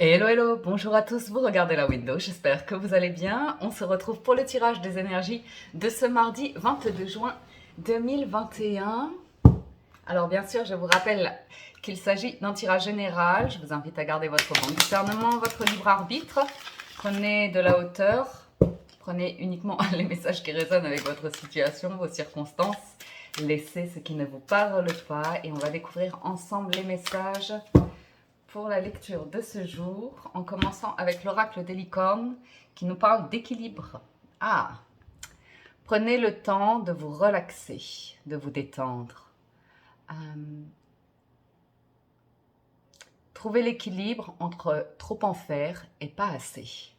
Hello, hello, bonjour à tous, vous regardez la window, j'espère que vous allez bien. On se retrouve pour le tirage des énergies de ce mardi 22 juin 2021. Alors bien sûr, je vous rappelle qu'il s'agit d'un tirage général. Je vous invite à garder votre bon discernement, votre libre arbitre. Prenez de la hauteur, prenez uniquement les messages qui résonnent avec votre situation, vos circonstances. Laissez ce qui ne vous parle pas et on va découvrir ensemble les messages pour la lecture de ce jour, en commençant avec l'oracle des licornes qui nous parle d'équilibre. Ah, prenez le temps de vous relaxer, de vous détendre. Trouvez l'équilibre entre trop en faire et pas assez.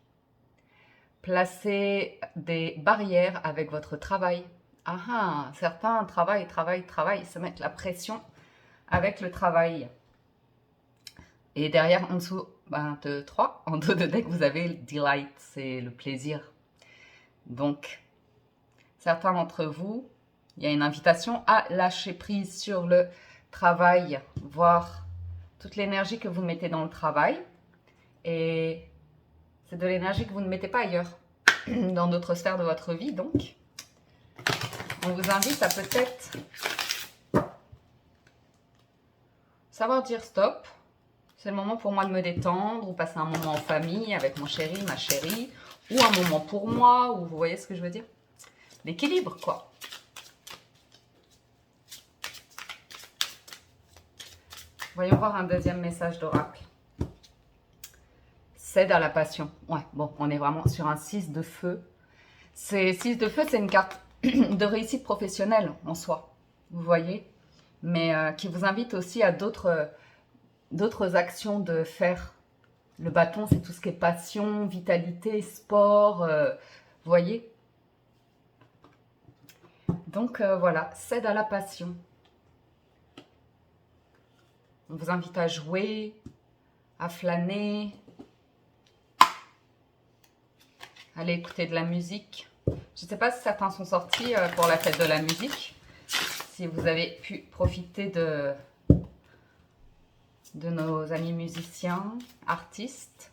Placez des barrières avec votre travail. Ah ah, certains travaillent, se mettent la pression avec le travail. Et derrière, en dessous, 3, en dos de deck, vous avez le delight, c'est le plaisir. Donc, certains d'entre vous, il y a une invitation à lâcher prise sur le travail, voir toute l'énergie que vous mettez dans le travail. Et c'est de l'énergie que vous ne mettez pas ailleurs, dans d'autres sphères de votre vie. Donc, on vous invite à peut-être savoir dire stop. C'est le moment pour moi de me détendre ou passer un moment en famille avec mon chéri, ma chérie, ou un moment pour moi, ou vous voyez ce que je veux dire? L'équilibre, quoi. Voyons voir un deuxième message d'oracle. Cède à la passion. Ouais, bon, on est vraiment sur un 6 de feu. 6 de feu, c'est une carte de réussite professionnelle en soi, vous voyez, mais qui vous invite aussi à d'autres actions de faire. Le bâton, c'est tout ce qui est passion, vitalité, sport, vous voyez. Donc voilà, cède à la passion. On vous invite à jouer, à flâner, à aller écouter de la musique. Je ne sais pas si certains sont sortis pour la fête de la musique, si vous avez pu profiter de nos amis musiciens, artistes.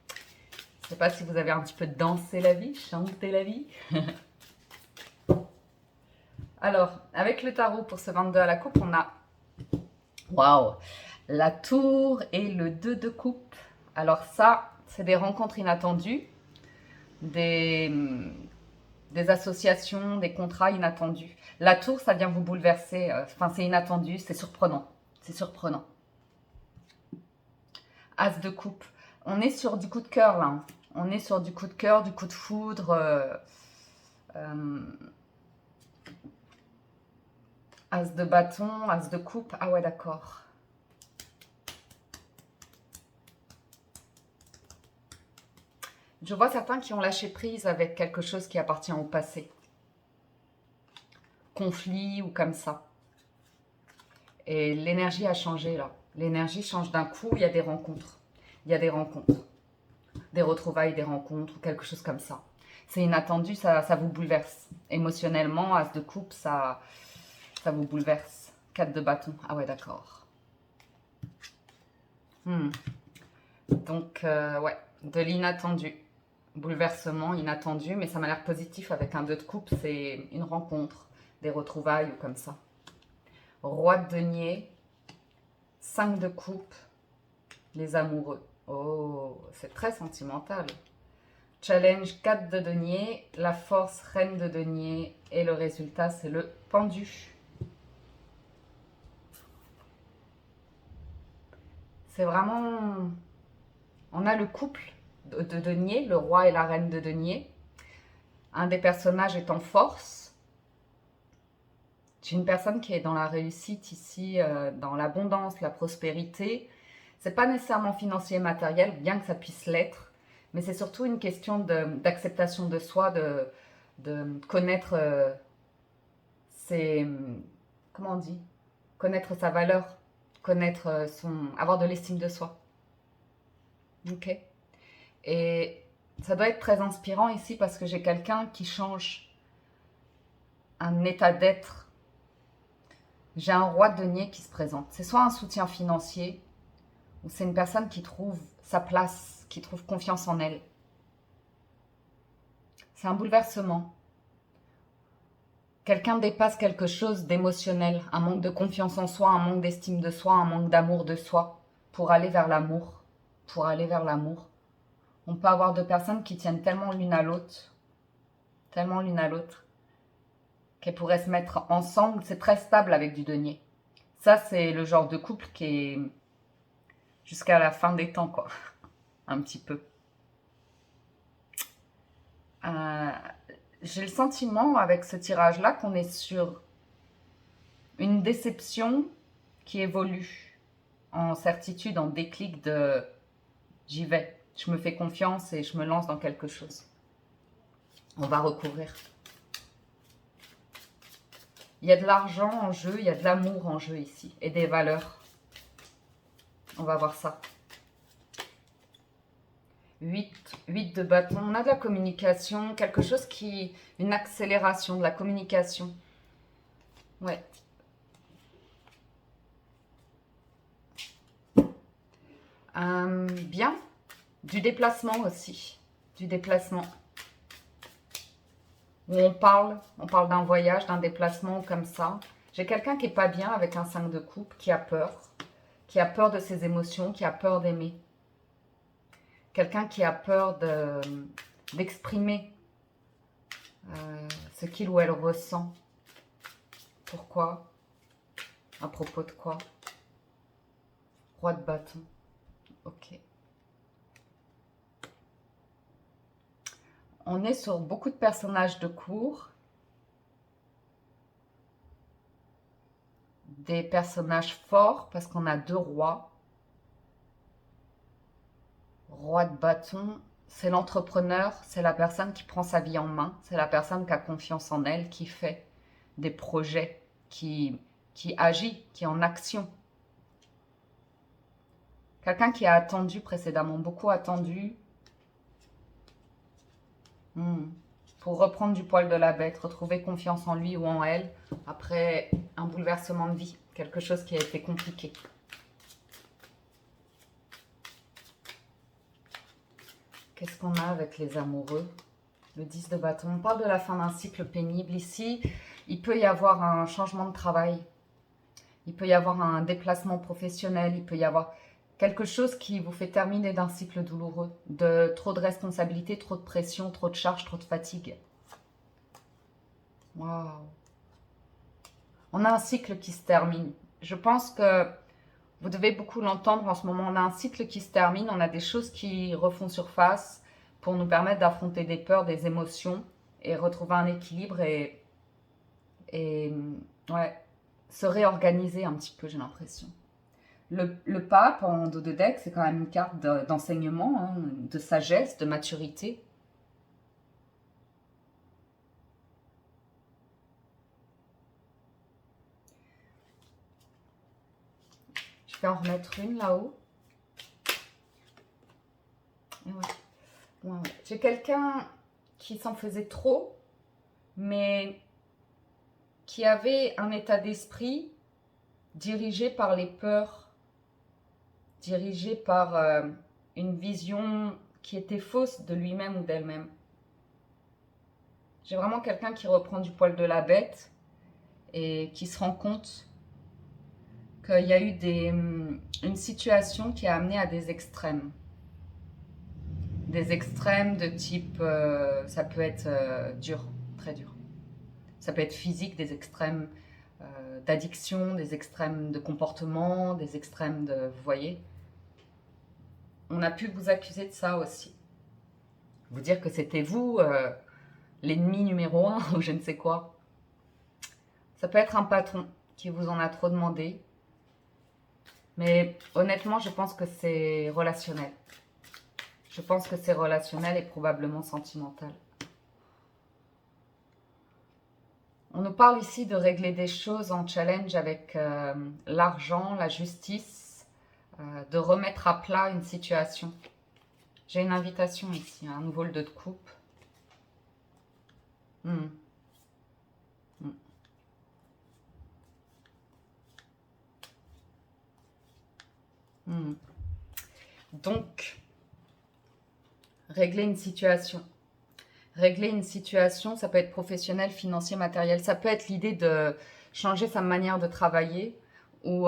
Je ne sais pas si vous avez un petit peu dansé la vie, chanté la vie. Alors, avec le tarot pour ce 22 à la coupe, on a waouh, la tour et le 2 de coupe. Alors ça, c'est des rencontres inattendues, des associations, des contrats inattendus. La tour, ça vient vous bouleverser. Enfin, c'est inattendu, c'est surprenant. C'est surprenant. As de coupe. On est sur du coup de cœur, là. On est sur du coup de cœur, du coup de foudre. As de bâton, as de coupe. Ah ouais, d'accord. Je vois certains qui ont lâché prise avec quelque chose qui appartient au passé. Conflit ou comme ça. Et l'énergie a changé là. L'énergie change d'un coup, il y a des rencontres. Il y a des rencontres. Des retrouvailles, des rencontres, ou quelque chose comme ça. C'est inattendu, ça vous bouleverse. Émotionnellement, as de coupe, ça vous bouleverse. 4 de bâton. Ah ouais, d'accord. Donc, ouais, de l'inattendu. Bouleversement inattendu, mais ça m'a l'air positif avec un 2 de coupe, c'est une rencontre, des retrouvailles ou comme ça. Roi de denier, 5 de coupe, les amoureux. Oh, c'est très sentimental. Challenge 4 de denier, la force reine de denier et le résultat c'est le pendu. C'est vraiment... On a le couple de denier, le roi et la reine de denier. Un des personnages est en force. J'ai une personne qui est dans la réussite ici, dans l'abondance, la prospérité. C'est pas nécessairement financier et matériel, bien que ça puisse l'être, mais c'est surtout une question d'acceptation de soi, de connaître ses... Comment on dit? Connaître sa valeur, connaître avoir de l'estime de soi. Ok. Et ça doit être très inspirant ici parce que j'ai quelqu'un qui change un état d'être. J'ai un roi de denier qui se présente. C'est soit un soutien financier Ou c'est une personne qui trouve sa place, qui trouve confiance en elle. C'est un bouleversement. Quelqu'un dépasse quelque chose d'émotionnel, un manque de confiance en soi, un manque d'estime de soi, un manque d'amour de soi, pour aller vers l'amour. Pour aller vers l'amour. On peut avoir deux personnes qui tiennent tellement l'une à l'autre, qu'elles pourraient se mettre ensemble. C'est très stable avec du denier. Ça, c'est le genre de couple qui est jusqu'à la fin des temps, quoi. Un petit peu. Euh, J'ai le sentiment, avec ce tirage-là, qu'on est sur une déception qui évolue en certitude, en déclic de j'y vais, je me fais confiance et je me lance dans quelque chose. On va recouvrir. Il y a de l'argent en jeu, il y a de l'amour en jeu ici et des valeurs. On va voir ça. 8 de bâton. On a de la communication, quelque chose qui... Une accélération de la communication. Ouais. Bien. Du déplacement aussi. Du déplacement. Où on parle d'un voyage, d'un déplacement comme ça. J'ai quelqu'un qui n'est pas bien avec un 5 de coupe, qui a peur de ses émotions, qui a peur d'aimer. Quelqu'un qui a peur d'exprimer ce qu'il ou elle ressent. Pourquoi? À propos de quoi? Roi de bâton. Ok. On est sur beaucoup de personnages de cour. Des personnages forts parce qu'on a 2 rois. Roi de bâton, c'est l'entrepreneur, c'est la personne qui prend sa vie en main, c'est la personne qui a confiance en elle, qui fait des projets, qui agit, qui est en action. Quelqu'un qui a attendu précédemment, beaucoup attendu, pour reprendre du poil de la bête, retrouver confiance en lui ou en elle, après un bouleversement de vie, quelque chose qui a été compliqué. Qu'est-ce qu'on a avec les amoureux? Le 10 de bâton. On parle de la fin d'un cycle pénible. Ici, il peut y avoir un changement de travail. Il peut y avoir un déplacement professionnel. Il peut y avoir quelque chose qui vous fait terminer d'un cycle douloureux. De trop de responsabilités, trop de pression, trop de charges, trop de fatigue. Waouh. On a un cycle qui se termine. Je pense que vous devez beaucoup l'entendre en ce moment. On a un cycle qui se termine. On a des choses qui refont surface pour nous permettre d'affronter des peurs, des émotions et retrouver un équilibre et ouais, se réorganiser un petit peu, j'ai l'impression. Le pape en dos de deck, c'est quand même une carte d'enseignement, hein, de sagesse, de maturité. Je vais en remettre une là-haut. Ouais. J'ai quelqu'un qui s'en faisait trop, mais qui avait un état d'esprit dirigé par les peurs, dirigé par une vision qui était fausse de lui-même ou d'elle-même. J'ai vraiment quelqu'un qui reprend du poil de la bête et qui se rend compte qu'il y a eu une situation qui a amené à des extrêmes. Des extrêmes de type, ça peut être dur, très dur. Ça peut être physique, des extrêmes d'addiction, des extrêmes de comportement, des extrêmes de... Vous voyez? On a pu vous accuser de ça aussi. Vous dire que c'était vous, l'ennemi numéro 1 ou je ne sais quoi. Ça peut être un patron qui vous en a trop demandé. Mais honnêtement, je pense que c'est relationnel. Je pense que c'est relationnel et probablement sentimental. On nous parle ici de régler des choses en challenge avec l'argent, la justice, de remettre à plat une situation. J'ai une invitation ici, un nouveau le 2 de coupe. Donc, régler une situation. Régler une situation, ça peut être professionnel, financier, matériel. Ça peut être l'idée de changer sa manière de travailler ou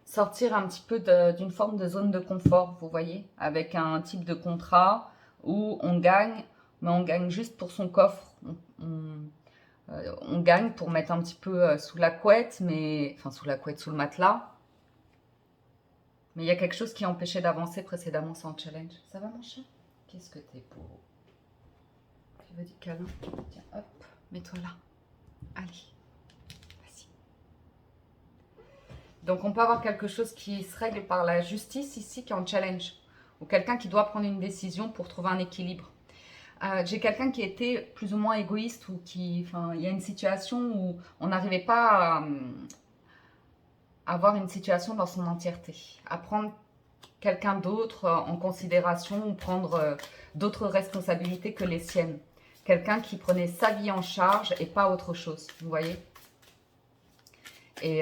sortir un petit peu d'une forme de zone de confort, vous voyez, avec un type de contrat où on gagne, mais on gagne juste pour son coffre. On gagne pour mettre un petit peu sous la couette, enfin sous la couette, sous le matelas. Mais il y a quelque chose qui a empêché d'avancer précédemment sans challenge. Ça va mon chat? Qu'est-ce que t'es beau. Tu veux du câlin? Tiens, hop, mets-toi là. Allez, vas-y. Donc on peut avoir quelque chose qui se règle par la justice ici, qui est en challenge. Ou quelqu'un qui doit prendre une décision pour trouver un équilibre. J'ai quelqu'un qui était plus ou moins égoïste ou enfin, il y a une situation où on n'arrivait pas à avoir une situation dans son entièreté, à prendre quelqu'un d'autre en considération ou prendre d'autres responsabilités que les siennes. Quelqu'un qui prenait sa vie en charge et pas autre chose, vous voyez. Et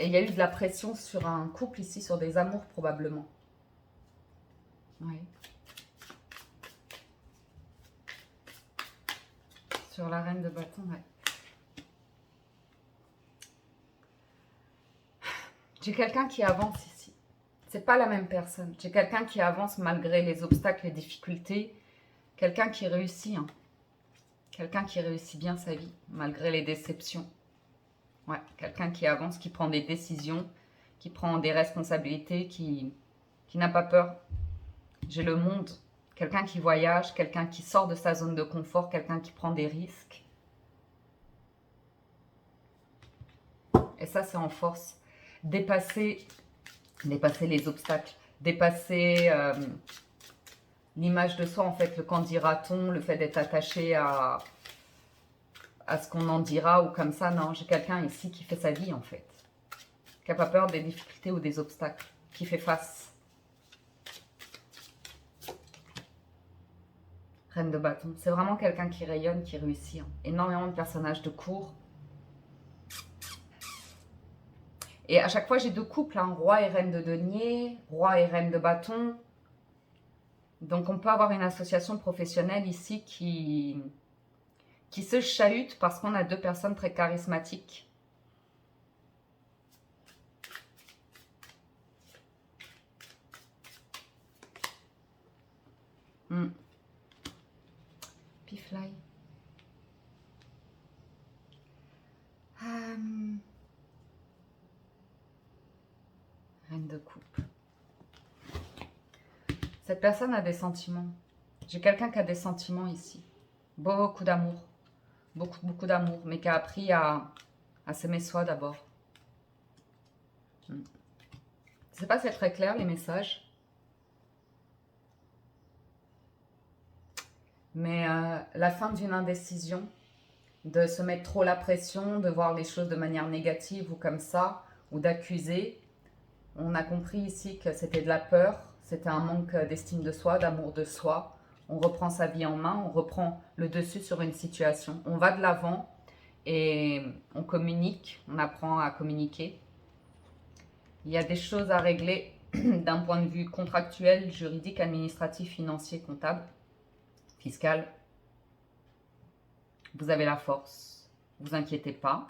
il y a eu de la pression sur un couple ici, sur des amours probablement. Oui. Sur la reine de bâton, ouais. J'ai quelqu'un qui avance ici. C'est pas la même personne. J'ai quelqu'un qui avance malgré les obstacles, les difficultés. Quelqu'un qui réussit. Hein. Quelqu'un qui réussit bien sa vie, malgré les déceptions. Ouais, quelqu'un qui avance, qui prend des décisions, qui prend des responsabilités, qui n'a pas peur. J'ai le monde. Quelqu'un qui voyage, quelqu'un qui sort de sa zone de confort, quelqu'un qui prend des risques. Et ça, c'est en force. Dépasser les obstacles. Dépasser l'image de soi, en fait, le qu'en dira-t-on, le fait d'être attaché à ce qu'on en dira ou comme ça. Non, j'ai quelqu'un ici qui fait sa vie, en fait. Qui n'a pas peur des difficultés ou des obstacles. Qui fait face. Reine de bâton. C'est vraiment quelqu'un qui rayonne, qui réussit. Hein. Énormément de personnages de cour. Et à chaque fois, j'ai deux couples. Hein. Roi et reine de denier. Roi et reine de bâton. Donc, on peut avoir une association professionnelle ici qui se chahute parce qu'on a deux personnes très charismatiques. Pifly. Reine de coupe. Cette personne a des sentiments. J'ai quelqu'un qui a des sentiments ici. Beaucoup d'amour. Beaucoup d'amour. Mais qui a appris à s'aimer soi d'abord. Je ne sais pas si c'est très clair les messages. Mais la fin d'une indécision, de se mettre trop la pression, de voir les choses de manière négative ou comme ça, ou d'accuser. On a compris ici que c'était de la peur, c'était un manque d'estime de soi, d'amour de soi. On reprend sa vie en main, on reprend le dessus sur une situation. On va de l'avant et on communique, on apprend à communiquer. Il y a des choses à régler d'un point de vue contractuel, juridique, administratif, financier, comptable, fiscal. Vous avez la force, vous inquiétez pas.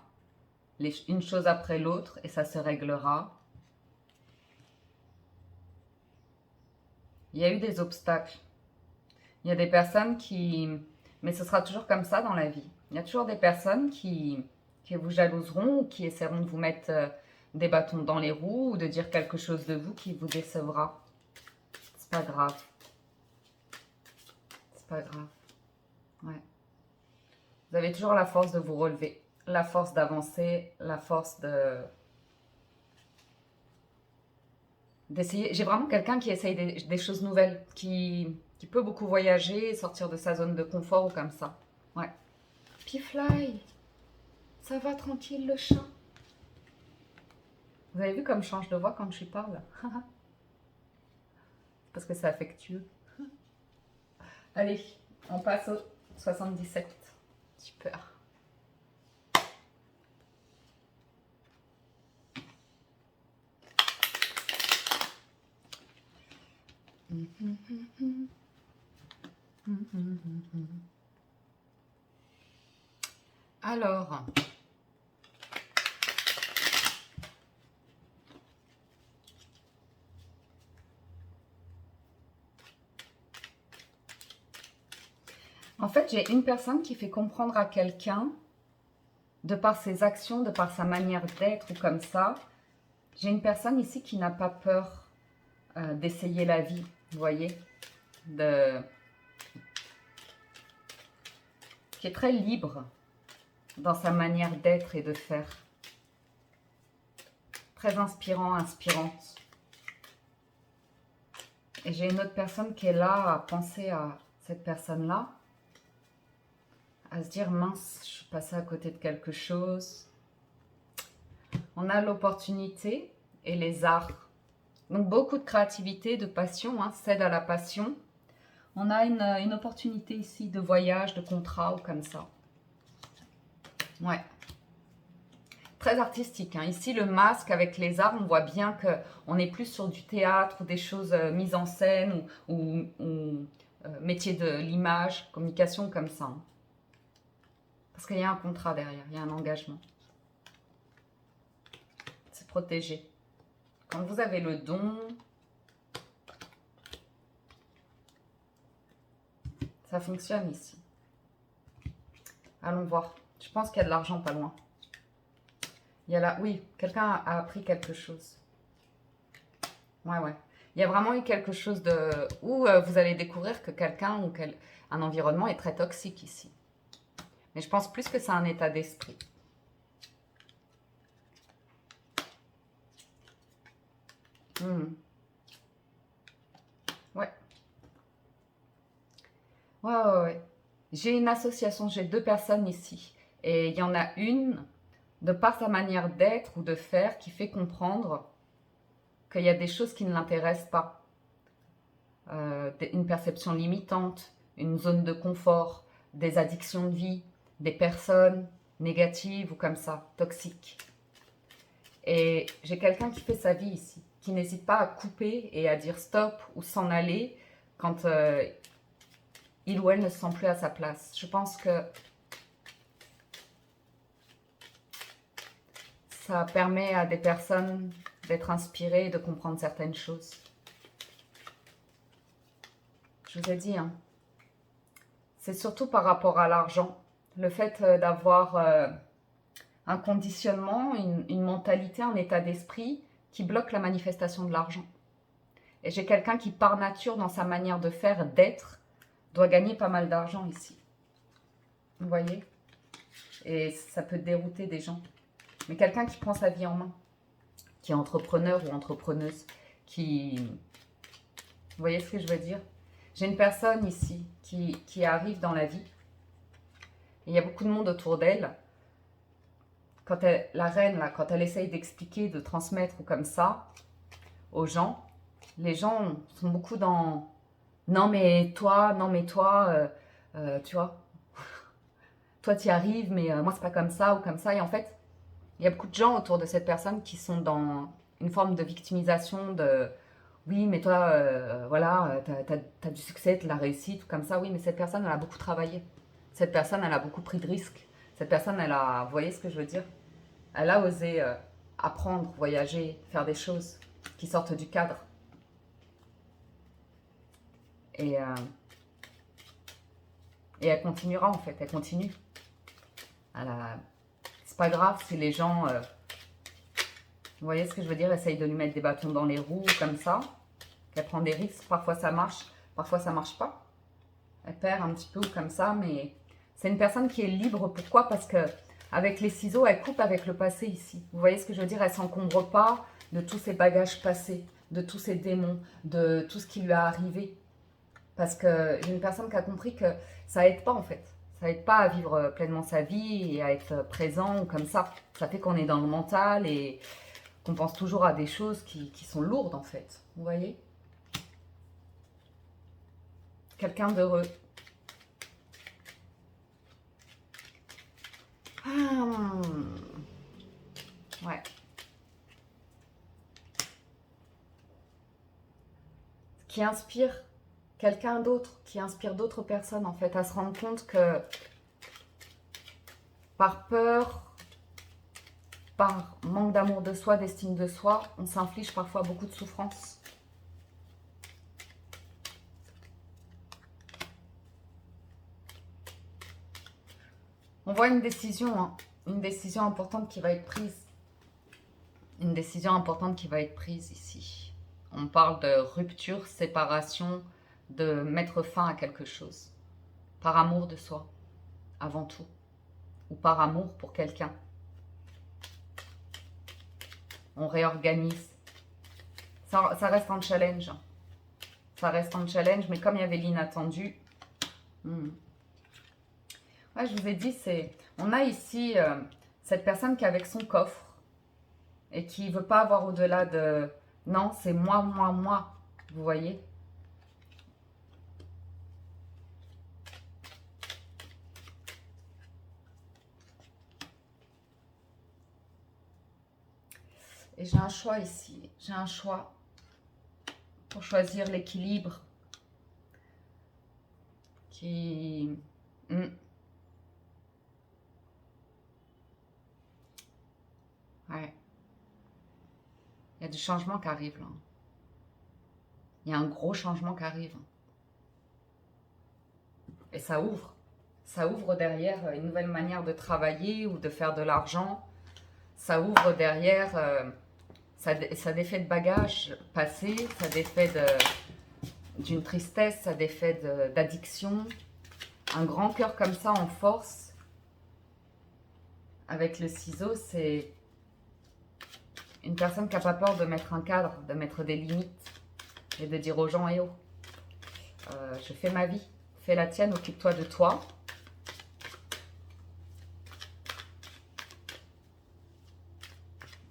Une chose après l'autre et ça se réglera. Il y a eu des obstacles. Il y a des personnes qui... Mais ce sera toujours comme ça dans la vie. Il y a toujours des personnes qui vous jalouseront ou qui essaieront de vous mettre des bâtons dans les roues ou de dire quelque chose de vous qui vous décevra. C'est pas grave. C'est pas grave. Ouais. Vous avez toujours la force de vous relever, la force d'avancer, la force d'essayer. J'ai vraiment quelqu'un qui essaye des choses nouvelles, qui peut beaucoup voyager, sortir de sa zone de confort ou comme ça. Ouais. Pifly, ça va tranquille le chat. Vous avez vu comme je change de voix quand je lui parle? Parce que c'est affectueux. Allez, on passe au 77. Super. Alors, en fait, j'ai une personne qui fait comprendre à quelqu'un, de par ses actions, de par sa manière d'être ou comme ça, j'ai une personne ici qui n'a pas peur d'essayer la vie, vous voyez, qui est très libre dans sa manière d'être et de faire. Très inspirant, inspirante. Et j'ai une autre personne qui est là à penser à cette personne-là, à se dire, mince, je suis passée à côté de quelque chose. On a l'opportunité et les arts. Donc beaucoup de créativité, de passion, hein, cède à la passion. On a une opportunité ici de voyage, de contrat ou comme ça. Ouais. Très artistique. Hein. Ici, le masque avec les arts, on voit bien qu'on est plus sur du théâtre ou des choses mises en scène ou métier de l'image, communication comme ça. Hein. Parce qu'il y a un contrat derrière, il y a un engagement. C'est protégé. Quand vous avez le don, ça fonctionne ici. Allons voir. Je pense qu'il y a de l'argent pas loin. Il y a là, oui, quelqu'un a appris quelque chose. Ouais, ouais. Il y a vraiment eu quelque chose de... où vous allez découvrir que quelqu'un ou un environnement est très toxique ici. Mais je pense plus que c'est un état d'esprit. Ouais. Ouais, ouais, ouais. J'ai une association, j'ai deux personnes ici. Et il y en a une, de par sa manière d'être ou de faire, qui fait comprendre qu'il y a des choses qui ne l'intéressent pas. Une perception limitante, une zone de confort, des addictions de vie, des personnes négatives ou comme ça, toxiques. Et j'ai quelqu'un qui fait sa vie ici, qui n'hésite pas à couper et à dire stop ou s'en aller quand il ou elle ne se sent plus à sa place. Je pense que ça permet à des personnes d'être inspirées et de comprendre certaines choses. Je vous ai dit, hein, c'est surtout par rapport à l'argent. Le fait d'avoir un conditionnement, une mentalité, un état d'esprit qui bloque la manifestation de l'argent. Et j'ai quelqu'un qui, par nature, dans sa manière de faire, d'être, doit gagner pas mal d'argent ici. Vous voyez? Et ça peut dérouter des gens. Mais quelqu'un qui prend sa vie en main, qui est entrepreneur ou entrepreneuse, qui... Vous voyez ce que je veux dire? J'ai une personne ici qui arrive dans la vie. Et il y a beaucoup de monde autour d'elle. Quand la reine, là, quand elle essaye d'expliquer, de transmettre ou comme ça aux gens, les gens sont beaucoup dans non mais toi, tu vois, toi tu y arrives, mais moi c'est pas comme ça ou comme ça. Et en fait, il y a beaucoup de gens autour de cette personne qui sont dans une forme de victimisation, de oui, mais toi, voilà, t'as du succès, de la réussite ou comme ça. Oui, mais cette personne, elle a beaucoup travaillé. Cette personne, elle a beaucoup pris de risques. Cette personne, elle a, vous voyez ce que je veux dire? Elle a osé apprendre, voyager, faire des choses qui sortent du cadre. Et elle continuera en fait, elle continue. C'est pas grave si les gens, vous voyez ce que je veux dire, essayent de lui mettre des bâtons dans les roues comme ça. Qu'elle prend des risques, parfois ça marche, parfois ça marche pas. Elle perd un petit peu comme ça, mais c'est une personne qui est libre. Pourquoi? Parce que avec les ciseaux, elle coupe avec le passé ici. Vous voyez ce que je veux dire? Elle s'encombre pas de tous ses bagages passés, de tous ses démons, de tout ce qui lui est arrivé. Parce que j'ai une personne qui a compris que ça aide pas en fait. Ça aide pas à vivre pleinement sa vie et à être présent ou comme ça. Ça fait qu'on est dans le mental et qu'on pense toujours à des choses qui sont lourdes en fait. Vous voyez? Quelqu'un d'heureux. Ouais. qui inspire quelqu'un d'autre, qui inspire d'autres personnes en fait à se rendre compte que par peur, par manque d'amour de soi, d'estime de soi, on s'inflige parfois beaucoup de souffrance. On voit une décision importante qui va être prise. Une décision importante qui va être prise ici. On parle de rupture, séparation, de mettre fin à quelque chose. Par amour de soi, avant tout. Ou par amour pour quelqu'un. On réorganise. Ça reste un challenge. Ça reste un challenge, mais comme il y avait l'inattendu... Ouais, je vous ai dit, on a ici cette personne qui est avec son coffre et qui ne veut pas avoir au-delà de... Non, c'est moi, moi, moi. Vous voyez? Et j'ai un choix ici. J'ai un choix pour choisir l'équilibre qui... Ouais. Il y a du changement qui arrive là. Il y a un gros changement qui arrive. Et ça ouvre. Ça ouvre derrière une nouvelle manière de travailler ou de faire de l'argent. Ça ouvre derrière... ça défait de bagages passés. Ça défait d'une tristesse. Ça défait d'addiction. Un grand cœur comme ça en force. Avec le ciseau, c'est... une personne qui n'a pas peur de mettre un cadre, de mettre des limites et de dire aux gens, eh oh, je fais ma vie, fais la tienne, occupe-toi de toi.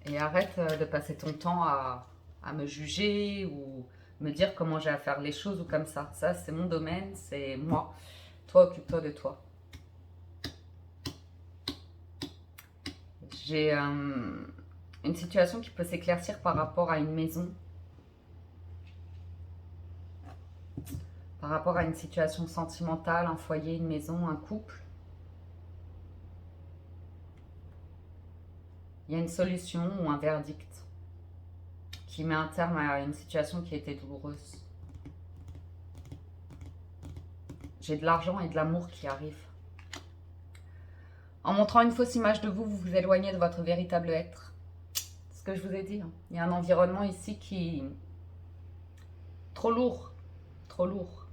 Et arrête de passer ton temps à me juger ou me dire comment j'ai à faire les choses ou comme ça. Ça, c'est mon domaine, c'est moi. Toi, occupe-toi de toi. J'ai... une situation qui peut s'éclaircir par rapport à une maison, par rapport à une situation sentimentale, un foyer, une maison, un couple. Il y a une solution ou un verdict qui met un terme à une situation qui a été douloureuse. J'ai de l'argent et de l'amour qui arrivent. En montrant une fausse image de vous, vous vous éloignez de votre véritable être. C'est ce que je vous ai dit. Il y a un environnement ici qui... trop lourd. Trop lourd.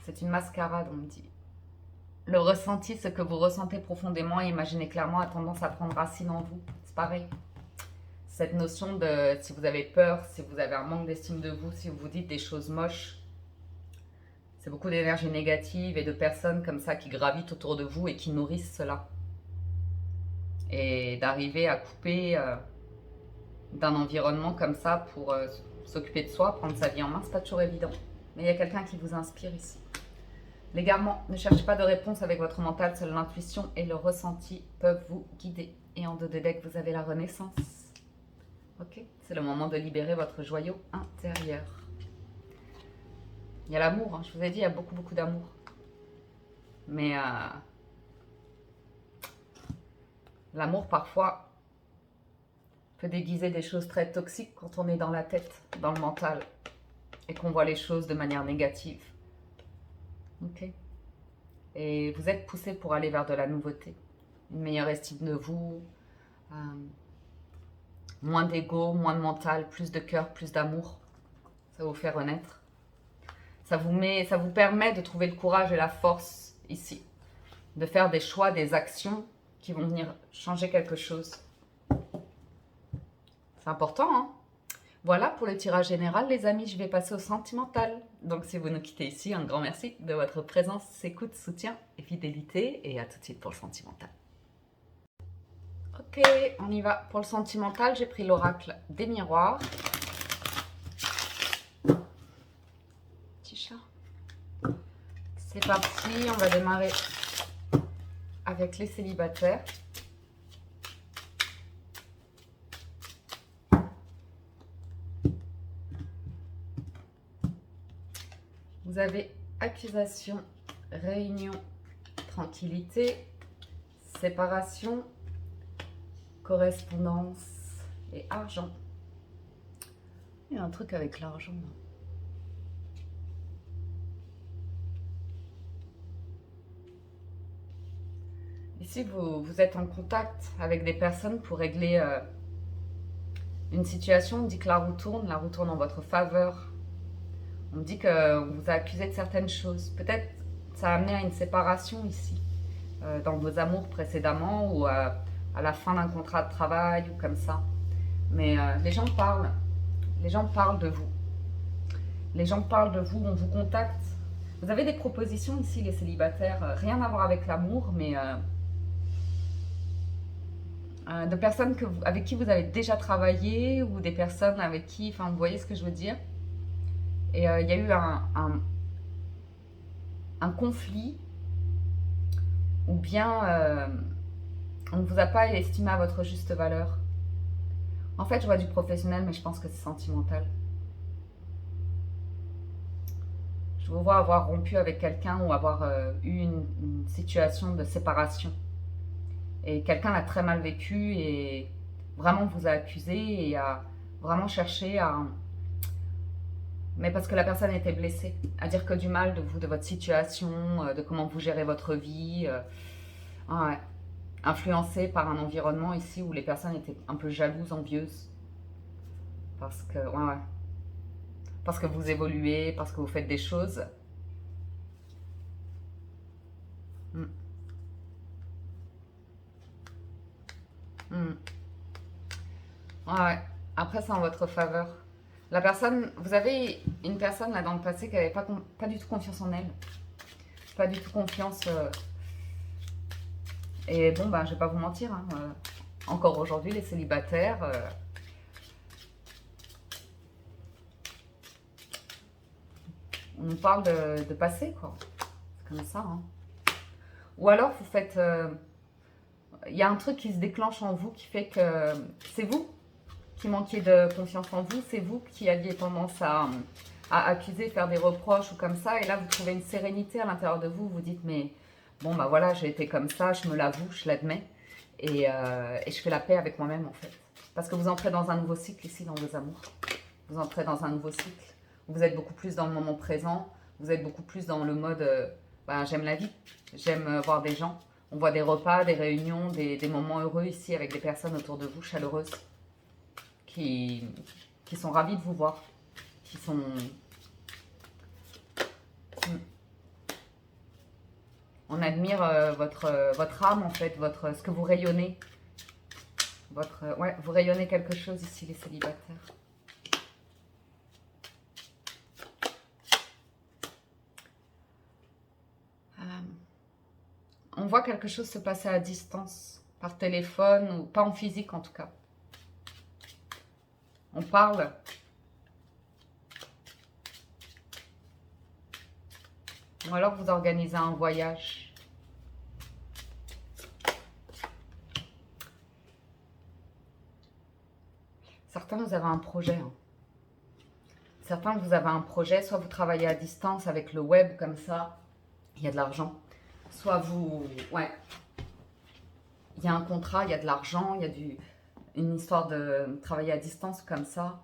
C'est une mascarade, on me dit. Le ressenti, ce que vous ressentez profondément et imaginez clairement, a tendance à prendre racine en vous. C'est pareil. Cette notion de si vous avez peur, si vous avez un manque d'estime de vous, si vous vous dites des choses moches, c'est beaucoup d'énergie négative et de personnes comme ça qui gravitent autour de vous et qui nourrissent cela. Et d'arriver à couper d'un environnement comme ça pour s'occuper de soi, prendre sa vie en main, c'est pas toujours évident. Mais il y a quelqu'un qui vous inspire ici. L'égarement, ne cherchez pas de réponse avec votre mental, seule l'intuition et le ressenti peuvent vous guider. Et en dos de deck, vous avez la renaissance. Ok, c'est le moment de libérer votre joyau intérieur. Il y a l'amour, hein. Je vous ai dit, il y a beaucoup, beaucoup d'amour. Mais l'amour, parfois, peut déguiser des choses très toxiques quand on est dans la tête, dans le mental, et qu'on voit les choses de manière négative. Ok. Et vous êtes poussé pour aller vers de la nouveauté, une meilleure estime de vous, moins d'ego, moins de mental, plus de cœur, plus d'amour. Ça vous fait renaître. Ça vous permet de trouver le courage et la force ici, de faire des choix, des actions qui vont venir changer quelque chose. C'est important, hein? Voilà pour le tirage général, les amis. Je vais passer au sentimental. Donc, si vous nous quittez ici, un grand merci de votre présence, écoute, soutien et fidélité. Et à tout de suite pour le sentimental. Ok, on y va. Pour le sentimental, j'ai pris l'oracle des miroirs. Petit chat. C'est parti, on va démarrer avec les célibataires. Vous avez accusation, réunion, tranquillité, séparation, correspondance et argent. Il y a un truc avec l'argent. Ici, vous êtes en contact avec des personnes pour régler une situation. On me dit que la roue tourne en votre faveur. On me dit qu'on vous a accusé de certaines choses. Peut-être ça a amené à une séparation ici, dans vos amours précédemment ou à la fin d'un contrat de travail ou comme ça. Mais les gens parlent de vous. Les gens parlent de vous, on vous contacte. Vous avez des propositions ici, les célibataires, rien à voir avec l'amour, mais de personnes avec qui vous avez déjà travaillé ou des personnes avec qui, enfin vous voyez ce que je veux dire. Et il y a eu un conflit ou bien on ne vous a pas estimé à votre juste valeur. En fait, je vois du professionnel, mais je pense que c'est sentimental. Je vous vois avoir rompu avec quelqu'un ou avoir eu une situation de séparation. Et quelqu'un l'a très mal vécu et vraiment vous a accusé et a vraiment cherché à... Mais parce que la personne était blessée, à dire que du mal de vous, de votre situation, de comment vous gérez votre vie. Ouais. Influencé par un environnement ici où les personnes étaient un peu jalouses, envieuses. Parce que, ouais. Parce que vous évoluez, parce que vous faites des choses. Mm. Mm. Ouais. Après, c'est en votre faveur. La personne, vous avez une personne là dans le passé qui n'avait pas du tout confiance en elle. Pas du tout confiance. Et bon, bah, je vais pas vous mentir. Hein, encore aujourd'hui, les célibataires, on nous parle de passé, quoi. C'est comme ça. Hein. Ou alors, vous faites... il y a un truc qui se déclenche en vous qui fait que c'est vous qui manquiez de confiance en vous, c'est vous qui aviez tendance à accuser, faire des reproches ou comme ça, et là vous trouvez une sérénité à l'intérieur de vous, vous dites mais bon bah voilà, j'ai été comme ça, je me l'avoue, je l'admets, et je fais la paix avec moi-même en fait. Parce que vous entrez dans un nouveau cycle ici dans vos amours, vous entrez dans un nouveau cycle, vous êtes beaucoup plus dans le moment présent, vous êtes beaucoup plus dans le mode bah, j'aime la vie, j'aime voir des gens, on voit des repas, des réunions, des moments heureux ici avec des personnes autour de vous, chaleureuses. Qui sont ravis de vous voir, qui sont... On admire votre âme en fait, ce que vous rayonnez. Ouais, vous rayonnez quelque chose ici les célibataires. On voit quelque chose se passer à distance, par téléphone ou pas en physique en tout cas. On parle. Ou alors vous organisez un voyage. Certains, vous avez un projet. Hein. Certains, vous avez un projet. Soit vous travaillez à distance avec le web comme ça. Il y a de l'argent. Soit vous... Ouais. Il y a un contrat, il y a de l'argent, il y a une histoire de travailler à distance comme ça.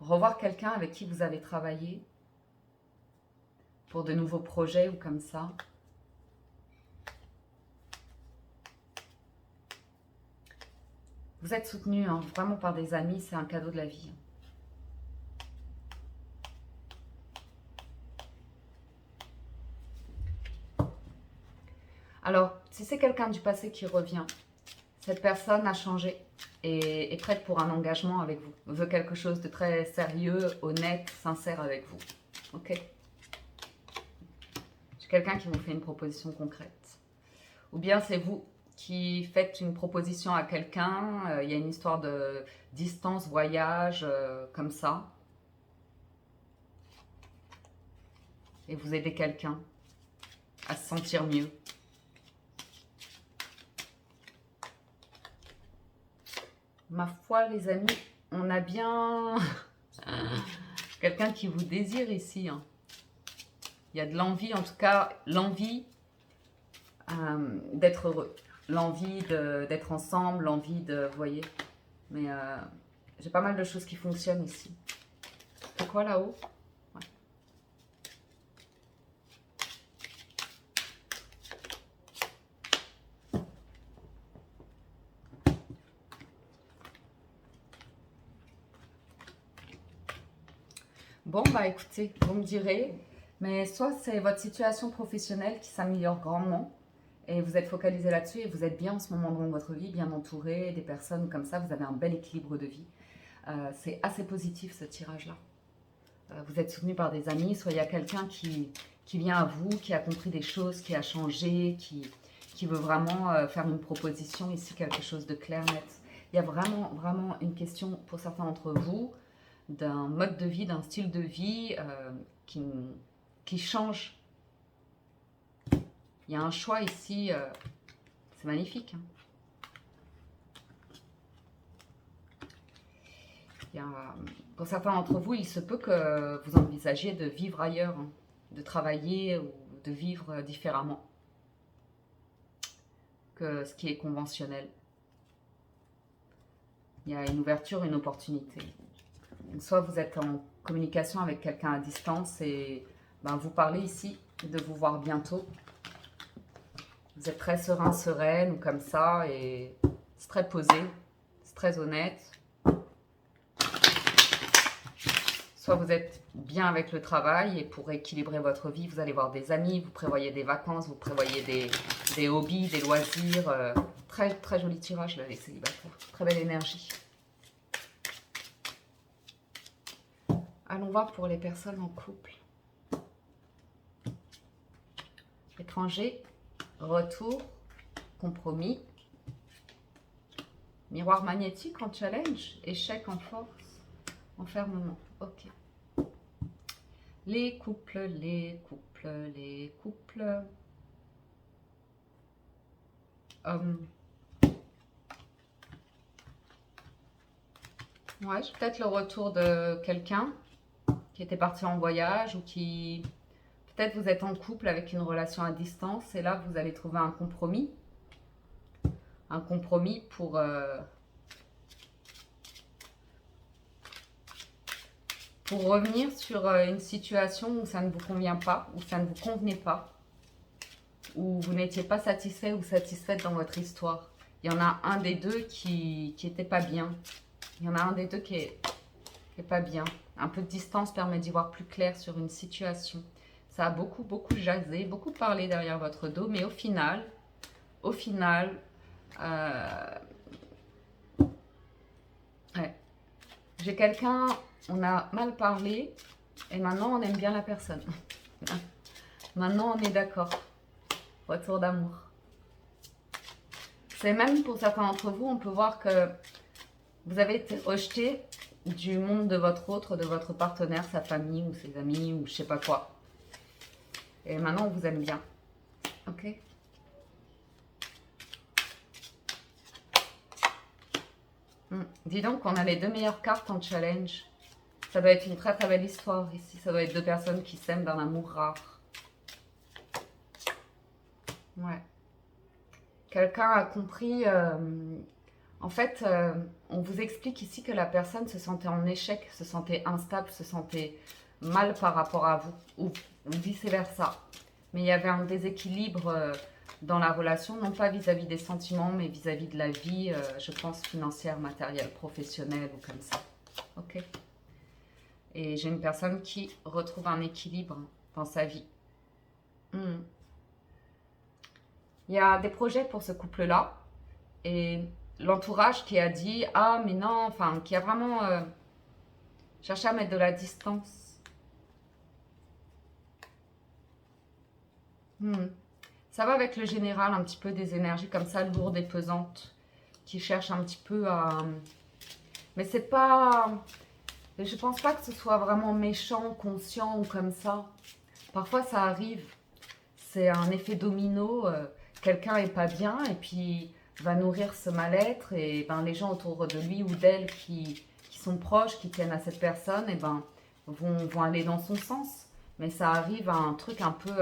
Revoir quelqu'un avec qui vous avez travaillé pour de nouveaux projets ou comme ça. Vous êtes soutenu hein, vraiment par des amis, c'est un cadeau de la vie. Alors, si c'est quelqu'un du passé qui revient, cette personne a changé et est prête pour un engagement avec vous. Veut quelque chose de très sérieux, honnête, sincère avec vous. Ok? J'ai quelqu'un qui vous fait une proposition concrète. Ou bien c'est vous qui faites une proposition à quelqu'un, il y a une histoire de distance, voyage, comme ça. Et vous aidez quelqu'un à se sentir mieux. Ma foi, les amis, on a bien quelqu'un qui vous désire ici. Hein. Il y a de l'envie, en tout cas, l'envie d'être heureux. L'envie d'être ensemble, l'envie de... Vous voyez. Mais j'ai pas mal de choses qui fonctionnent ici. C'est quoi là-haut? Ouais. Bon, bah écoutez, vous me direz, mais soit c'est votre situation professionnelle qui s'améliore grandement et vous êtes focalisé là-dessus et vous êtes bien en ce moment dans votre vie, bien entouré des personnes comme ça, vous avez un bel équilibre de vie. C'est assez positif ce tirage-là. Vous êtes soutenu par des amis, soit il y a quelqu'un qui vient à vous, qui a compris des choses, qui a changé, qui veut vraiment faire une proposition ici, quelque chose de clair, net. Il y a vraiment, vraiment une question pour certains d'entre vous d'un mode de vie, d'un style de vie qui change. Il y a un choix ici, c'est magnifique. Hein. Pour certains d'entre vous, il se peut que vous envisagiez de vivre ailleurs, hein, de travailler ou de vivre différemment que ce qui est conventionnel. Il y a une ouverture, une opportunité. Soit vous êtes en communication avec quelqu'un à distance et ben, vous parlez ici de vous voir bientôt. Vous êtes très serein, sereine ou comme ça et c'est très posé, c'est très honnête. Soit vous êtes bien avec le travail et pour équilibrer votre vie, vous allez voir des amis, vous prévoyez des vacances, vous prévoyez des hobbies, des loisirs. Très, très joli tirage là, les célibataires. Très belle énergie. Allons voir pour les personnes en couple. Étranger, retour, compromis, miroir magnétique en challenge, échec en force, enfermement. Ok. Les couples, les couples, les couples. Ouais, j'ai peut-être le retour de quelqu'un qui était parti en voyage ou qui... Peut-être vous êtes en couple avec une relation à distance et là, vous allez trouver un compromis. Un compromis pour revenir sur une situation où ça ne vous convient pas, où ça ne vous convenait pas, où vous n'étiez pas satisfait ou satisfaite dans votre histoire. Il y en a un des deux qui n'était pas bien. Il y en a un des deux qui est pas bien. Un peu de distance permet d'y voir plus clair sur une situation. Ça a beaucoup, beaucoup jasé, beaucoup parlé derrière votre dos, mais au final, ouais. J'ai quelqu'un, on a mal parlé, et maintenant on aime bien la personne. Maintenant on est d'accord. Retour d'amour. C'est même pour certains d'entre vous, on peut voir que vous avez été rejeté du monde de votre autre, de votre partenaire, sa famille ou ses amis ou je sais pas quoi. Et maintenant, on vous aime bien. Ok? Dis donc qu'on a les deux meilleures cartes en challenge. Ça doit être une très très belle histoire ici. Ça doit être deux personnes qui s'aiment d'un amour rare. Ouais. Quelqu'un a compris... En fait, on vous explique ici que la personne se sentait en échec, se sentait instable, se sentait mal par rapport à vous, ou vice-versa. Mais il y avait un déséquilibre dans la relation, non pas vis-à-vis des sentiments, mais vis-à-vis de la vie, je pense, financière, matérielle, professionnelle ou comme ça. Ok? Et j'ai une personne qui retrouve un équilibre dans sa vie. Il y a des projets pour ce couple-là, et... l'entourage qui a dit « Ah, mais non », enfin, qui a vraiment cherché à mettre de la distance. Ça va avec le général, un petit peu des énergies comme ça, lourdes et pesantes, qui cherchent un petit peu à... Mais c'est pas... Je pense pas que ce soit vraiment méchant, conscient ou comme ça. Parfois, ça arrive. C'est un effet domino. Quelqu'un est pas bien et puis... va nourrir ce mal-être et ben, les gens autour de lui ou d'elle qui sont proches, qui tiennent à cette personne, et ben, vont aller dans son sens. Mais ça arrive à un truc un peu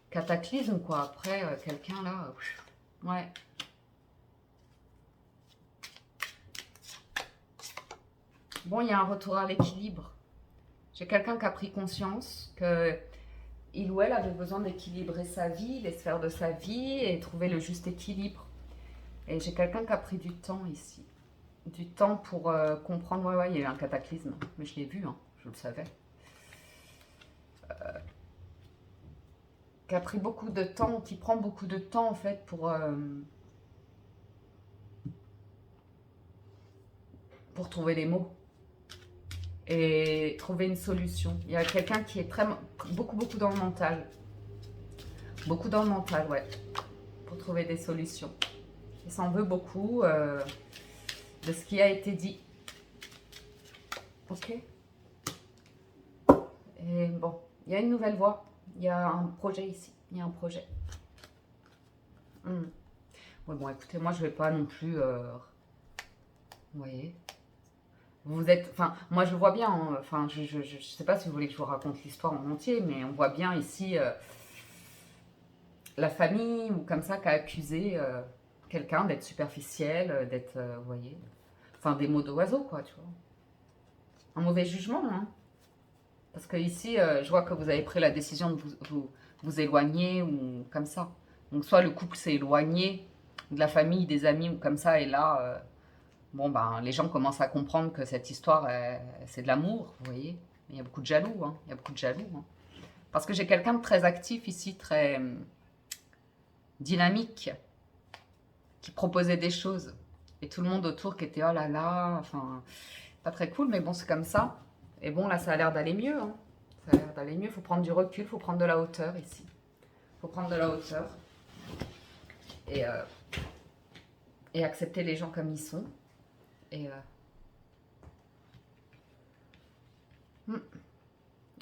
cataclysme, quoi. Après, quelqu'un là... ouais. Bon, il y a un retour à l'équilibre. J'ai quelqu'un qui a pris conscience que il ou elle avait besoin d'équilibrer sa vie, les sphères de sa vie et trouver le juste équilibre. Et j'ai quelqu'un qui a pris du temps ici. Du temps pour comprendre. Ouais, ouais, il y a eu un cataclysme. Mais je l'ai vu, hein, je le savais. Qui a pris beaucoup de temps, qui prend beaucoup de temps en fait pour trouver les mots et trouver une solution. Il y a quelqu'un qui est beaucoup dans le mental. Beaucoup dans le mental, ouais. Pour trouver des solutions. Il s'en veut beaucoup de ce qui a été dit. Ok. Et bon, il y a une nouvelle voie. Il y a un projet ici. Il y a un projet. Ouais, bon, écoutez, moi, je vais pas non plus... vous voyez, vous êtes... Enfin, moi, je le vois bien. Hein, enfin, je sais pas si vous voulez que je vous raconte l'histoire en entier, mais on voit bien ici la famille ou comme ça qui a accusé quelqu'un d'être superficiel, d'être... vous voyez, enfin, des mots d'oiseau, quoi, tu vois. Un mauvais jugement, hein. Parce que ici, je vois que vous avez pris la décision de vous éloigner ou comme ça. Donc, soit le couple s'est éloigné de la famille, des amis ou comme ça, et là, bon, ben, les gens commencent à comprendre que cette histoire, c'est de l'amour, vous voyez. Mais il y a beaucoup de jaloux, hein. Il y a beaucoup de jaloux, hein. Parce que j'ai quelqu'un de très actif ici, très dynamique, qui proposait des choses. Et tout le monde autour qui était, oh là là, enfin, pas très cool, mais bon, c'est comme ça. Et bon, là, ça a l'air d'aller mieux, hein. Ça a l'air d'aller mieux. Il faut prendre du recul, il faut prendre de la hauteur ici. Il faut prendre de la hauteur. Et, et accepter les gens comme ils sont. Et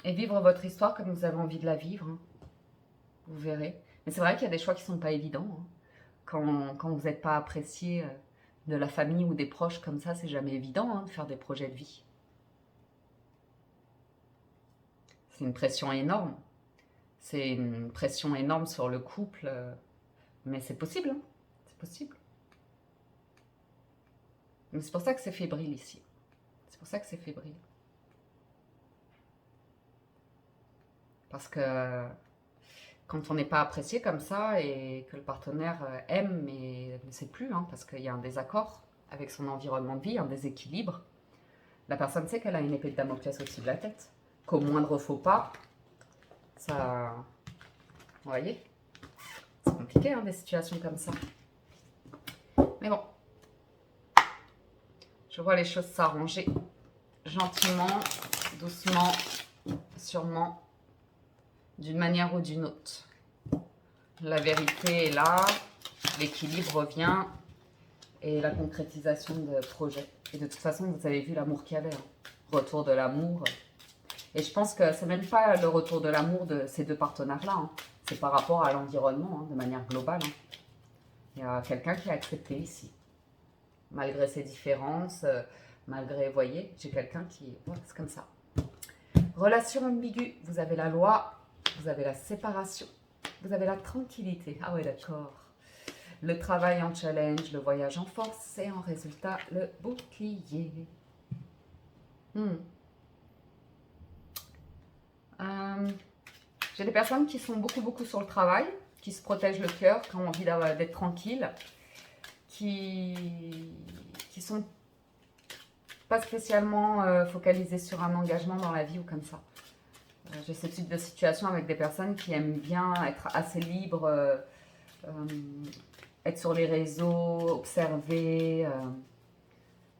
vivre votre histoire comme vous avez envie de la vivre. Hein. Vous verrez. Mais c'est vrai qu'il y a des choix qui ne sont pas évidents. Hein. Quand vous n'êtes pas apprécié de la famille ou des proches comme ça, c'est jamais évident hein, de faire des projets de vie. C'est une pression énorme. C'est une pression énorme sur le couple. Mais c'est possible. Hein. C'est possible. Mais c'est pour ça que c'est fébrile ici. C'est pour ça que c'est fébrile. Parce que quand on n'est pas apprécié comme ça et que le partenaire aime mais ne sait plus, hein, parce qu'il y a un désaccord avec son environnement de vie, un déséquilibre, la personne sait qu'elle a une épée de Damoclès au-dessus de la tête. Qu'au moindre faux pas, ça... Vous voyez, c'est compliqué, hein, des situations comme ça. Mais bon, je vois les choses s'arranger gentiment, doucement, sûrement, d'une manière ou d'une autre. La vérité est là, l'équilibre revient et la concrétisation de projet. Et de toute façon, vous avez vu l'amour qu'il y avait. Hein. Retour de l'amour. Et je pense que c'est même pas le retour de l'amour de ces deux partenaires-là. Hein. C'est par rapport à l'environnement, hein, de manière globale. Hein. Il y a quelqu'un qui a accepté ici. Malgré ses différences, malgré, vous voyez, j'ai quelqu'un qui... Ouais, c'est comme ça. Relation ambiguë, vous avez la loi, vous avez la séparation, vous avez la tranquillité. Ah ouais, d'accord. Le travail en challenge, le voyage en force et en résultat, le bouclier. J'ai des personnes qui sont beaucoup sur le travail, qui se protègent le cœur, qui ont envie d'être tranquilles, qui sont pas spécialement focalisées sur un engagement dans la vie ou comme ça. J'ai ce type de situation avec des personnes qui aiment bien être assez libres, être sur les réseaux, observer,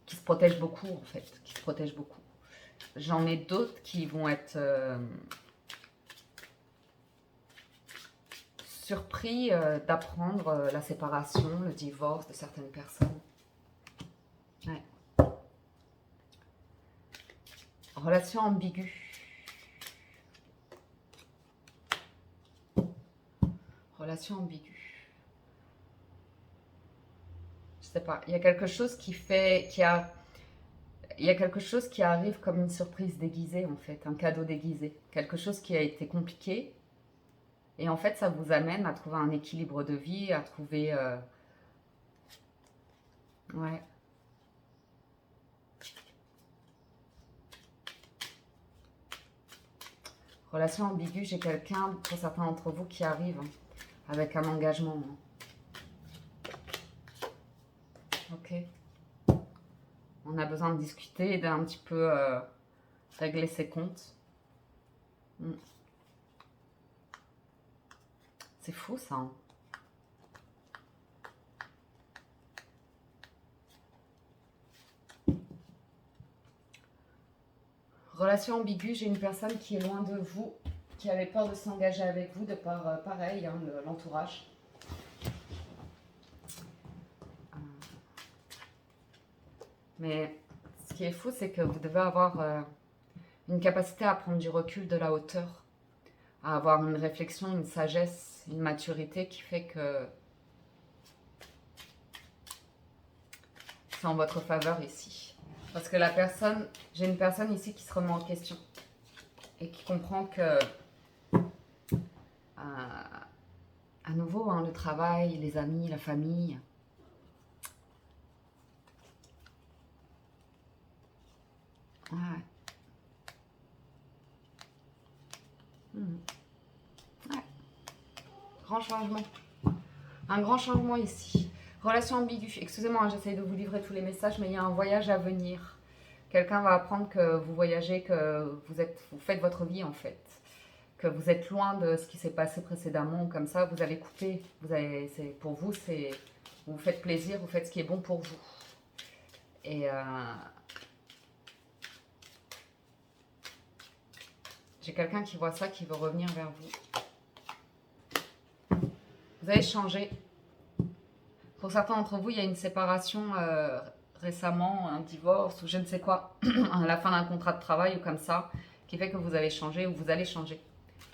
qui se protègent beaucoup en fait, qui se protègent beaucoup. J'en ai d'autres qui vont être surpris d'apprendre la séparation, le divorce de certaines personnes. Ouais. Relation ambiguë. Relation ambiguë. Je sais pas, il y a quelque chose qui a... il y a quelque chose qui arrive comme une surprise déguisée en fait, un cadeau déguisé. Quelque chose qui a été compliqué et en fait ça vous amène à trouver un équilibre de vie, à trouver... ouais. Relation ambiguë, j'ai quelqu'un, pour certains d'entre vous, qui arrive hein, avec un engagement. Hein. Ok. On a besoin de discuter et d'un petit peu régler ses comptes. C'est fou ça. Hein. Relation ambiguë, j'ai une personne qui est loin de vous, qui avait peur de s'engager avec vous de par, pareil, hein, l'entourage. Mais ce qui est fou, c'est que vous devez avoir une capacité à prendre du recul, de la hauteur, à avoir une réflexion, une sagesse, une maturité qui fait que c'est en votre faveur ici. Parce que la personne, j'ai une personne ici qui se remet en question et qui comprend que à nouveau, hein, le travail, les amis, la famille. Ouais. Ouais. Grand changement. Un grand changement ici. Relation ambiguë. Excusez-moi, hein, j'essaye de vous livrer tous les messages, mais il y a un voyage à venir. Quelqu'un va apprendre que vous voyagez, que vous faites votre vie en fait. Que vous êtes loin de ce qui s'est passé précédemment, comme ça, vous allez couper. Pour vous, vous faites plaisir, vous faites ce qui est bon pour vous. Et j'ai quelqu'un qui voit ça, qui veut revenir vers vous. Vous allez changer. Pour certains d'entre vous, il y a une séparation récemment, un divorce ou je ne sais quoi, à la fin d'un contrat de travail ou comme ça, qui fait que vous avez changé ou vous allez changer.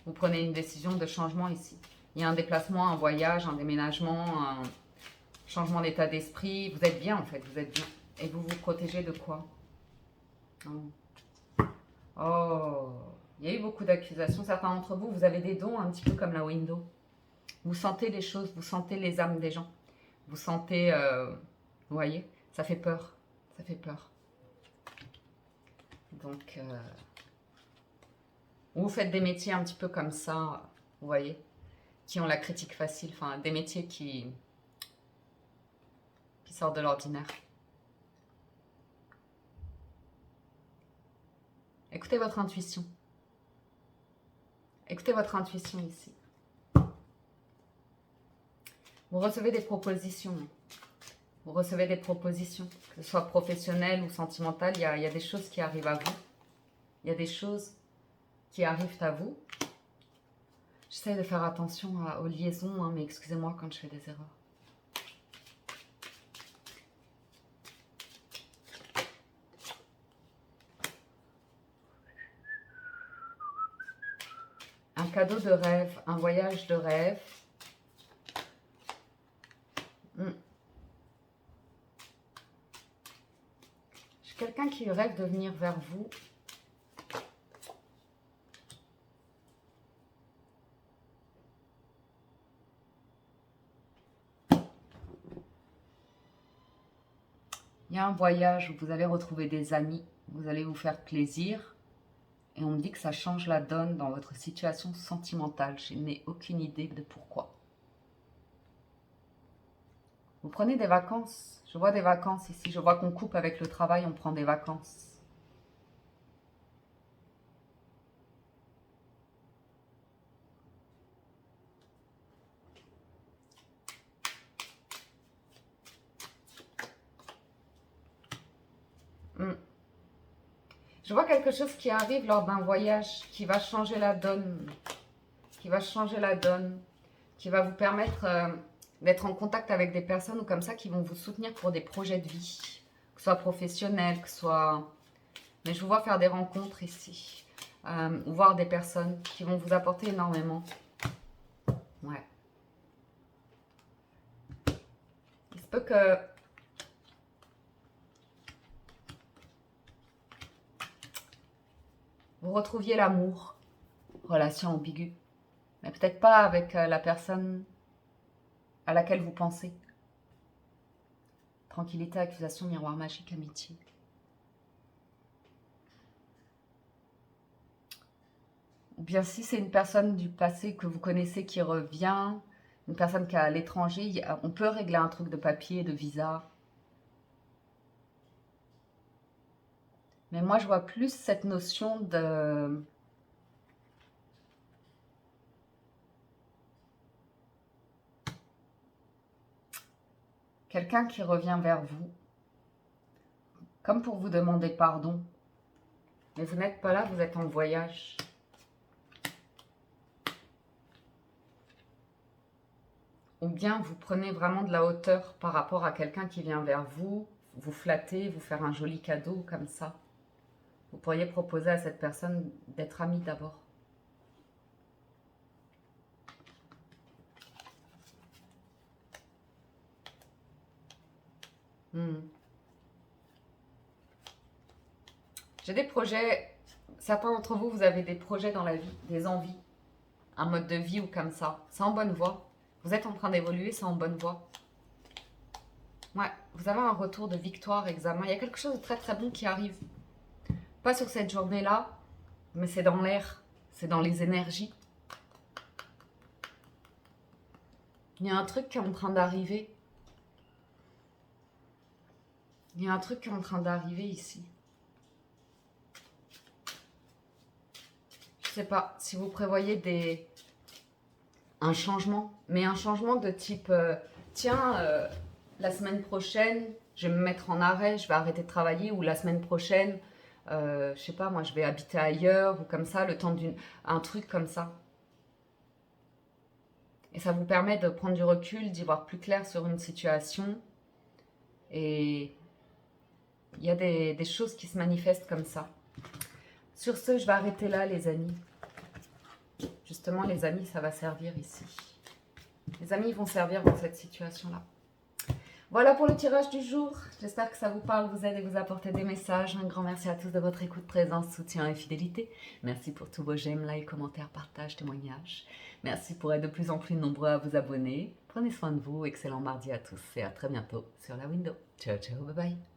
Vous prenez une décision de changement ici. Il y a un déplacement, un voyage, un déménagement, un changement d'état d'esprit. Vous êtes bien en fait, vous êtes bien. Et vous vous protégez de quoi? Oh, il y a eu beaucoup d'accusations. Certains d'entre vous, vous avez des dons un petit peu comme la window. Vous sentez les choses, vous sentez les âmes des gens. Vous sentez, vous voyez, ça fait peur. Ça fait peur. Donc, vous faites des métiers un petit peu comme ça, vous voyez, qui ont la critique facile. Enfin, des métiers qui sortent de l'ordinaire. Écoutez votre intuition. Écoutez votre intuition ici. Vous recevez des propositions. Vous recevez des propositions, que ce soit professionnelles ou sentimentales. Il y a des choses qui arrivent à vous. Il y a des choses qui arrivent à vous. J'essaie de faire attention aux liaisons, hein, mais excusez-moi quand je fais des erreurs. Un cadeau de rêve, un voyage de rêve. J'ai quelqu'un qui rêve de venir vers vous. Il y a un voyage où vous allez retrouver des amis, vous allez vous faire plaisir. Et on me dit que ça change la donne dans votre situation sentimentale. Je n'ai aucune idée de pourquoi. Vous prenez des vacances. Je vois des vacances ici. Je vois qu'on coupe avec le travail, on prend des vacances. Je vois quelque chose qui arrive lors d'un voyage qui va changer la donne. Qui va changer la donne. Qui va vous permettre d'être en contact avec des personnes ou comme ça qui vont vous soutenir pour des projets de vie. Que ce soit professionnel, que ce soit... Mais je vous vois faire des rencontres ici. Ou voir des personnes qui vont vous apporter énormément. Ouais. Il se peut que... vous retrouviez l'amour, relation ambiguë, mais peut-être pas avec la personne à laquelle vous pensez. Tranquillité, accusation, miroir magique, amitié. Ou bien si c'est une personne du passé que vous connaissez qui revient, une personne qui est à l'étranger, on peut régler un truc de papier, de visa. Mais moi, je vois plus cette notion de... quelqu'un qui revient vers vous, comme pour vous demander pardon. Mais vous n'êtes pas là, vous êtes en voyage. Ou bien vous prenez vraiment de la hauteur par rapport à quelqu'un qui vient vers vous, vous flatter, vous faire un joli cadeau comme ça. Vous pourriez proposer à cette personne d'être amie d'abord. J'ai des projets, certains d'entre vous, vous avez des projets dans la vie, des envies, un mode de vie ou comme ça. C'est en bonne voie. Vous êtes en train d'évoluer, c'est en bonne voie. Ouais, vous avez un retour de victoire, examen. Il y a quelque chose de très très bon qui arrive. Pas sur cette journée-là, mais c'est dans l'air, c'est dans les énergies. Il y a un truc qui est en train d'arriver. Il y a un truc qui est en train d'arriver ici. Je sais pas si vous prévoyez un changement, mais un changement de type tiens, la semaine prochaine, je vais me mettre en arrêt, je vais arrêter de travailler, ou la semaine prochaine, je sais pas, moi je vais habiter ailleurs, ou comme ça, le temps un truc comme ça. Et ça vous permet de prendre du recul, d'y voir plus clair sur une situation. Et il y a des choses qui se manifestent comme ça. Sur ce, je vais arrêter là, les amis. Justement, les amis, ça va servir ici. Les amis vont servir dans cette situation-là. Voilà pour le tirage du jour. J'espère que ça vous parle, vous aide et vous apporte des messages. Un grand merci à tous de votre écoute, présence, soutien et fidélité. Merci pour tous vos j'aime, likes, commentaires, partages, témoignages. Merci pour être de plus en plus nombreux à vous abonner. Prenez soin de vous. Excellent mardi à tous et à très bientôt sur la window. Ciao, ciao, bye bye.